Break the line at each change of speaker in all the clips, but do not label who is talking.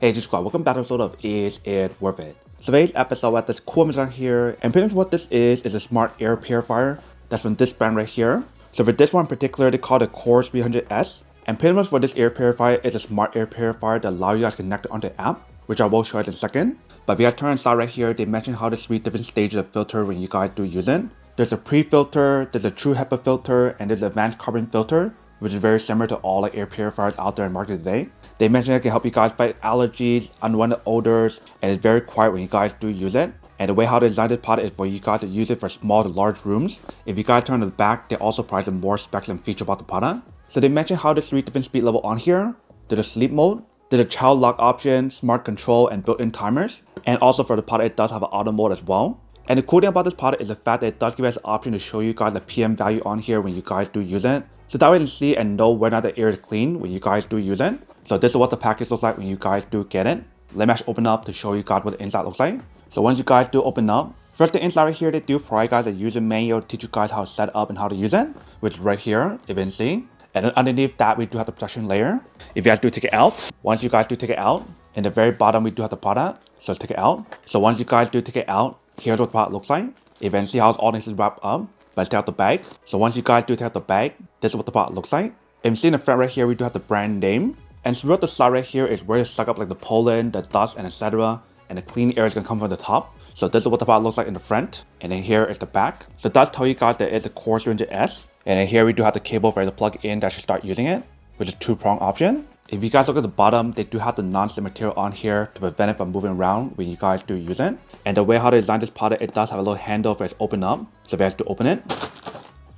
Hey G Squad, welcome back to episode of Is It Worth It? So today's episode at this cool machine here, and pretty much what this is a smart air purifier that's from this brand right here. So for this one in particular, they call it Core 300S, and pretty much for this air purifier is a smart air purifier that allows you guys to connect it onto the app, which I will show you in a second. But if you guys turn inside right here, they mention how there's 3 different stages of filter when you guys do use it. There's a pre-filter, there's a true HEPA filter, and there's an advanced carbon filter, which is very similar to all like air purifiers out there in market today. They mention it can help you guys fight allergies, unwanted odors, and it's very quiet when you guys do use it. And the way how they designed this product is for you guys to use it for small to large rooms. If you guys turn to the back, they also provide some more specs and features about the product. So they mention how there's 3 different speed levels on here. There's a sleep mode, there's a child lock option, smart control, and built-in timers. And also for the product, it does have an auto mode as well. And the cool thing about this product is the fact that it does give us the option to show you guys the PM value on here when you guys do use it. So that way you can see and know whether or not the air is clean when you guys do use it. So this is what the package looks like when you guys do get it. Let me actually open up to show you guys what the inside looks like. So once you guys do open up, first the inside right here, they do provide guys a user manual to teach you guys how to set up and how to use it, which is right here, if you can see. And then underneath that, we do have the protection layer. If you guys do take it out, once you guys do take it out, in the very bottom, we do have the product. So let's take it out. So once you guys do take it out, here's what the product looks like. If you can see how all this is wrapped up. Let's take out the bag. So once you guys do take out the bag, this is what the product looks like. If you see in the front right here, we do have the brand name. And throughout the side right here is where you suck up like the pollen, the dust, and etc. And the clean air is gonna come from the top. So this is what the product looks like in the front. And then here is the back. So it does tell you guys that it's a Core 300S. And then here we do have the cable for you to plug in that should start using it, which is 2-prong option. If you guys look at the bottom, they do have the non-slip material on here to prevent it from moving around when you guys do use it. And the way how they designed this product, it does have a little handle for it to open up. So if you guys do open it,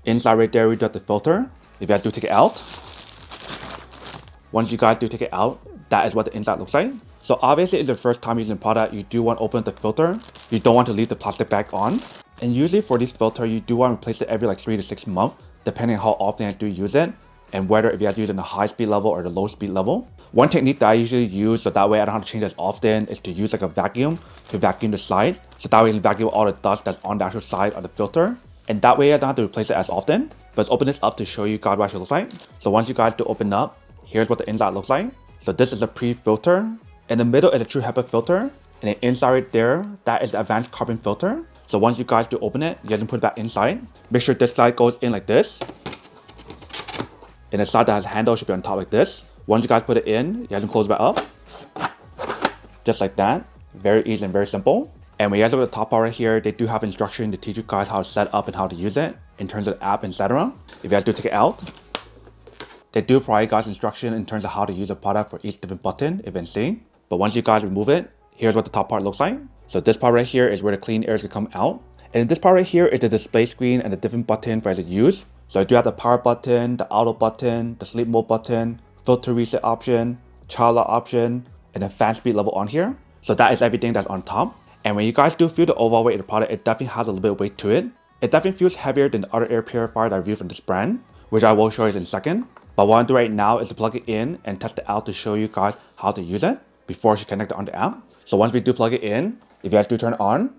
inside right there, we do have the filter. If you guys do take it out, once you guys do take it out, that is what the inside looks like. So obviously, it's the first time using the product, you do want to open the filter. You don't want to leave the plastic bag on. And usually for this filter, you do want to replace it every like 3 to 6 months, depending on how often you do use it, and whether if you guys use it in the high speed level or the low speed level. One technique that I usually use, so that way I don't have to change as often, is to use like a vacuum to vacuum the side. So that way you can vacuum all the dust that's on the actual side of the filter. And that way I don't have to replace it as often. But let's open this up to show you guys what it looks like. So once you guys do open up, here's what the inside looks like. So this is a pre-filter. In the middle is a true HEPA filter. And then inside right there, that is the advanced carbon filter. So once you guys do open it, you guys can put it back inside. Make sure this side goes in like this. And the side that has a handle should be on top like this. Once you guys put it in, you guys can close it back up. Just like that. Very easy and very simple. And when you guys look at the top part right here, they do have instruction to teach you guys how to set up and how to use it in terms of the app, etc. If you guys do take it out, they do provide guys instruction in terms of how to use the product for each different button, if you can see. But once you guys remove it, here's what the top part looks like. So this part right here is where the clean air is going to come out. And this part right here is the display screen and the different button for you to use. So you do have the power button, the auto button, the sleep mode button, filter reset option, child lock option, and the fan speed level on here. So that is everything that's on top. And when you guys do feel the overall weight of the product, it definitely has a little bit of weight to it. It definitely feels heavier than the other air purifier that I reviewed from this brand, which I will show you in a second. But what I want to do right now is to plug it in and test it out to show you guys how to use it before you connect it on the app. So once we do plug it in, if you guys do turn it on,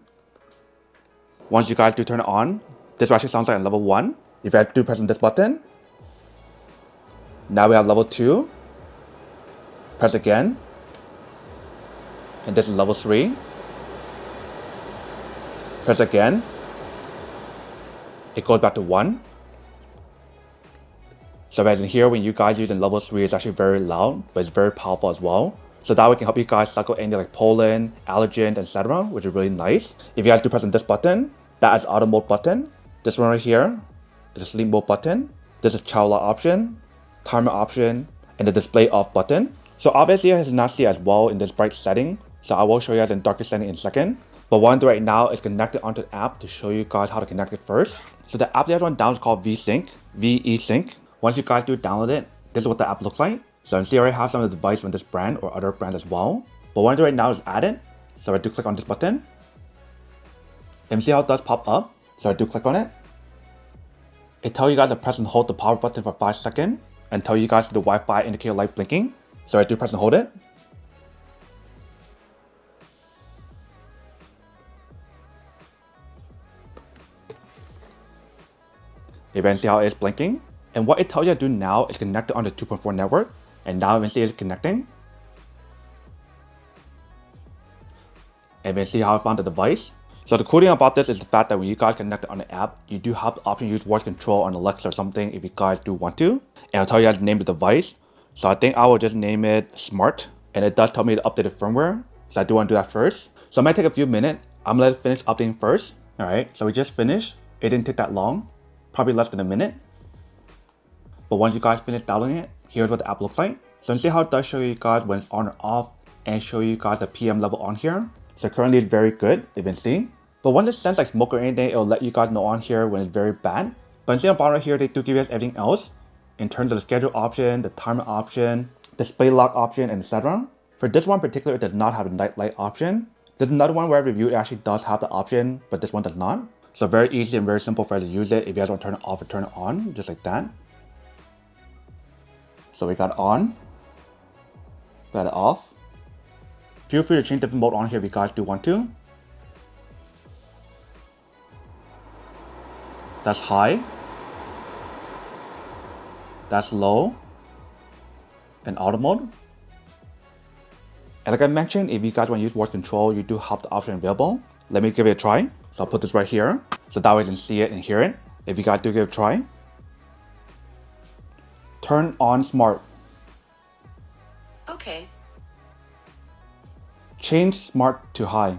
once you guys do turn it on, this actually sounds like on level 1. If you guys do press on this button, now we have level 2. Press again, and this is level 3. Press again, it goes back to 1. So as in here, when you guys use in level 3, it's actually very loud, but it's very powerful as well. So that way can help you guys suck out any like pollen, allergens, etc., which is really nice. If you guys do press on this button, that is auto mode button. This one right here is a sleep mode button. This is child lock option, timer option, and the display off button. So obviously it has not see as well in this bright setting. So I will show you guys in darker setting in a second. But what I'm doing right now is connect it onto the app to show you guys how to connect it first. So the app that I want down is called VSync, VE-Sync. Once you guys do download it, this is what the app looks like. So you see I already have some of the devices from this brand or other brands as well. But what I'm doing right now is add it. So I do click on this button. And see how it does pop up. So I do click on it. It tells you guys to press and hold the power button for 5 seconds and tell you guys the Wi-Fi indicator light blinking. So I do press and hold it. You can see how it's blinking. And what it tells you to do now is connect it on the 2.4 network. And now you can see it's connecting. and then see how I found the device. So the cool thing about this is the fact that when you guys connect it on the app, you do have the option to use voice control on Alexa or something if you guys do want to. And I'll tell you guys to name the device. So I think I will just name it Smart. And it does tell me to update the firmware. So I do want to do that first. So it might take a few minutes. I'm gonna let it finish updating first. Alright, so we just finished. It didn't take that long. Probably less than a minute. But once you guys finish downloading it, here's what the app looks like. So you see how it does show you guys when it's on or off and show you guys the PM level on here. So currently it's very good, you can see. But once it sends like smoke or anything, it'll let you guys know on here when it's very bad. But you see on the bottom right here, they do give you guys everything else in terms of the schedule option, the timer option, display lock option, and etc. For this one in particular, it does not have a night light option. There's another one where I reviewed, it actually does have the option, but this one does not. So very easy and very simple for you to use it if you guys want to turn it off or turn it on, just like that. So we got on, got it off. Feel free to change different mode on here if you guys do want to. That's high. That's low. And auto mode. And like I mentioned, if you guys want to use voice control, you do have the option available. Let me give it a try. So I'll put this right here. So that way you can see it and hear it. If you guys do give it a try. Turn on smart.
Okay.
Change smart to high.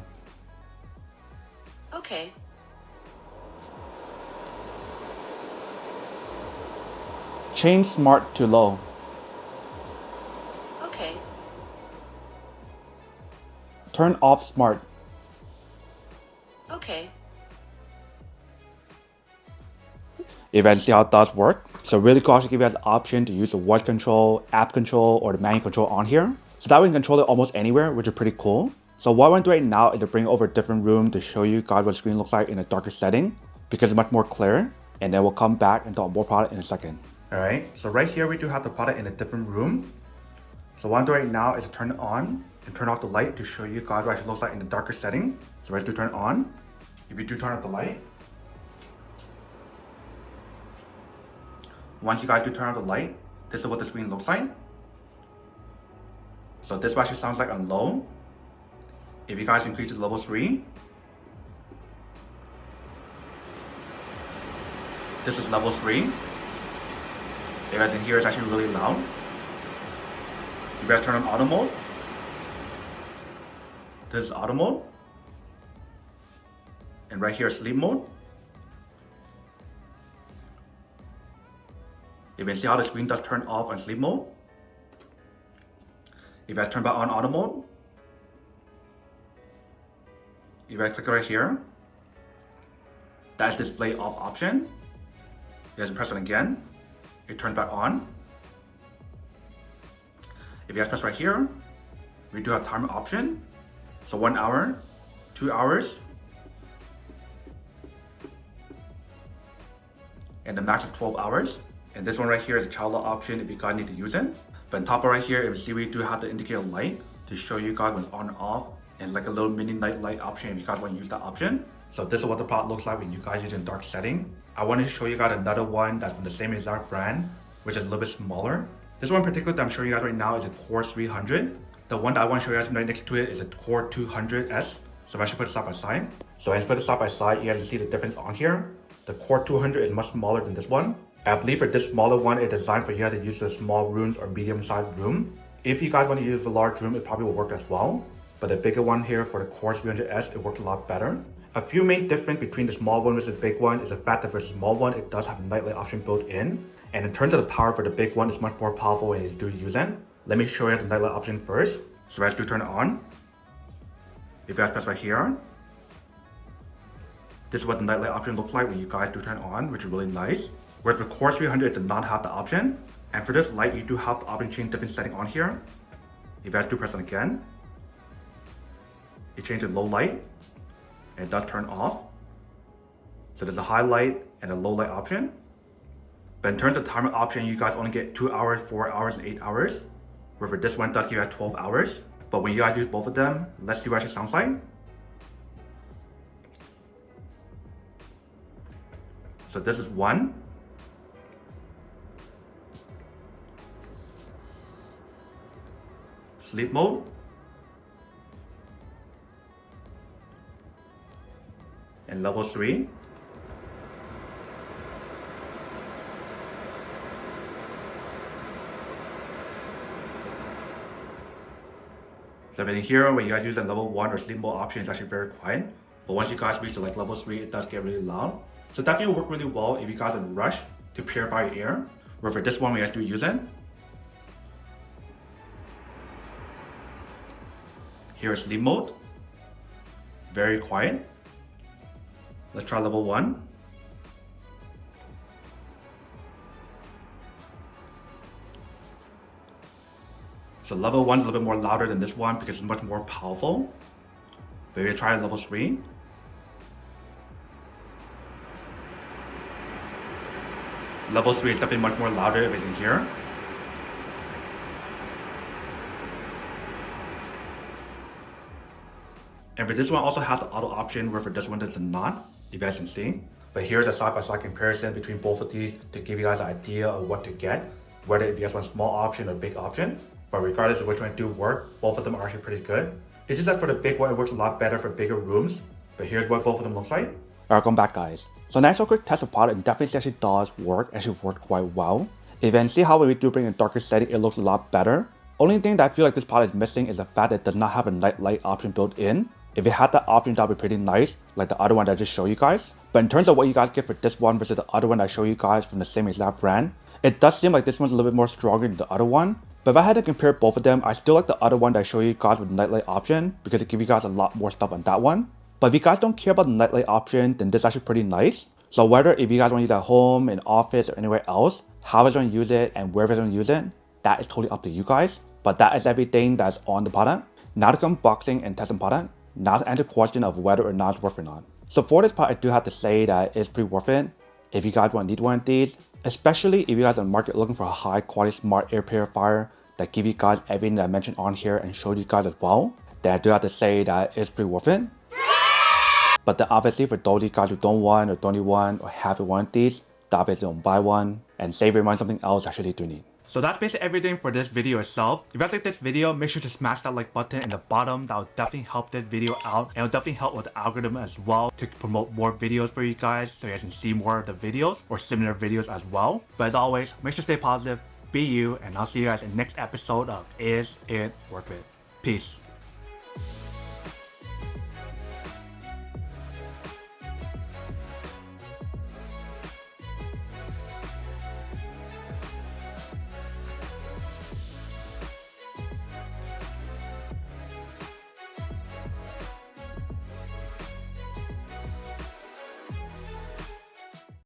Okay.
Change smart to low.
Okay.
Turn off smart.
Okay.
If you guys see how it does work. So really cool to give you guys the option to use the voice control, app control, or the manual control on here. So that way you can control it almost anywhere, which is pretty cool. So what I want to do right now is to bring over a different room to show you guys what the screen looks like in a darker setting because it's much more clear. And then we'll come back and talk more product in a second. Alright, so right here we do have the product in a different room. So what I'm doing right now is to turn it on and turn off the light to show you guys what it looks like in the darker setting. So let's do turn it on. If you do turn off the light, once you guys do turn off the light, this is what the screen looks like. So this actually sounds like on low. If you guys increase it to level 3, this is level 3. If you guys can hear, it's actually really loud. If you guys turn on auto mode, this is auto mode. And right here is sleep mode. You can see how the screen does turn off on sleep mode. If you guys turn back on auto mode, you guys click right here. That's display off option. You guys press it again, it turns back on. If you guys press right here, we do have timer option. So 1 hour, 2 hours, and the max of 12 hours. And this one right here is a child lock option if you guys need to use it. But on top of right here, if you see, we do have the indicator light to show you guys when it's on and off. And like a little mini night light option if you guys want to use that option. So this is what the product looks like when you guys use it in dark setting. I wanted to show you guys another one that's from the same exact brand, which is a little bit smaller. This one in particular that I'm showing you guys right now is a Core 300. The one that I want to show you guys right next to it is a Core 200S. So I should put it side by side. So I just put it side by side, you guys can see the difference on here. The Core 200 is much smaller than this one. I believe for this smaller one, it's designed for you guys to use the small rooms or medium sized room. If you guys want to use the large room, it probably will work as well. But the bigger one here for the Core 300S, it works a lot better. A few main difference between the small one versus the big one is the fact that for the small one, it does have a night light option built in. And in terms of the power for the big one, it's much more powerful when you do use it. Let me show you guys the night light option first. So let's do turn it on. If you guys press right here, this is what the night light option looks like when you guys do turn it on, which is really nice. Whereas for Core 300, it does not have the option. And for this light, you do have the option to change different setting on here. If you guys do press it again, it changes low light, and it does turn off. So there's a high light and a low light option. But in terms of timer option, you guys only get 2 hours, 4 hours, and 8 hours. Where for this one, it does give you guys 12 hours. But when you guys use both of them, let's see what it actually sounds like. So this is one. Sleep mode. and level 3. So in here, when you guys use the level 1 or sleep mode option, it's actually very quiet. But once you guys reach to like level 3, it does get really loud. So definitely will work really well if you guys are in a rush to purify your air. Or for this one, we guys do use it. Here is sleep mode. Very quiet. Let's try level 1. So level 1 is a little bit more louder than this one because it's much more powerful. But we'll try level 3. Level 3 is definitely much more louder if it's in here. And for this one also has the auto option, where for this one does not, you guys can see. But here's a side-by-side comparison between both of these to give you guys an idea of what to get, whether if you guys want small option or big option. But regardless of which one do work, both of them are actually pretty good. It's just that for the big one, it works a lot better for bigger rooms. But here's what both of them looks like. Alright, come back guys. So next, a quick test of product, and definitely actually does work, actually worked quite well. If you can see how when we do bring a darker setting, it looks a lot better. Only thing that I feel like this product is missing is the fact that it does not have a night light option built in. If it had that option, that would be pretty nice, like the other one that I just showed you guys. But in terms of what you guys get for this one versus the other one I showed you guys from the same exact brand, it does seem like this one's a little bit more stronger than the other one. But if I had to compare both of them, I still like the other one that I showed you guys with the nightlight option because it gives you guys a lot more stuff on that one. But if you guys don't care about the nightlight option, then this is actually pretty nice. So whether if you guys want to use it at home, in office, or anywhere else, how you going to use it and where you going to use it, that is totally up to you guys. But that is everything that's on the product. Now to unboxing and testing product. Now to answer the question of whether or not it's worth it or not. So for this part, I do have to say that it's pretty worth it. If you guys want to need one of these, especially if you guys are in the market looking for a high quality smart air purifier that give you guys everything that I mentioned on here and showed you guys as well, then I do have to say that it's pretty worth it. But then obviously for those of you guys who don't want or don't need one or haven't one of these, then obviously don't buy one and save your money on something else actually do need. So that's basically everything for this video itself. If you guys like this video, make sure to smash that like button in the bottom. That will definitely help this video out, and it will definitely help with the algorithm as well to promote more videos for you guys so you guys can see more of the videos or similar videos as well. But as always, make sure to stay positive, be you, and I'll see you guys in the next episode of Is It Worth It? Peace.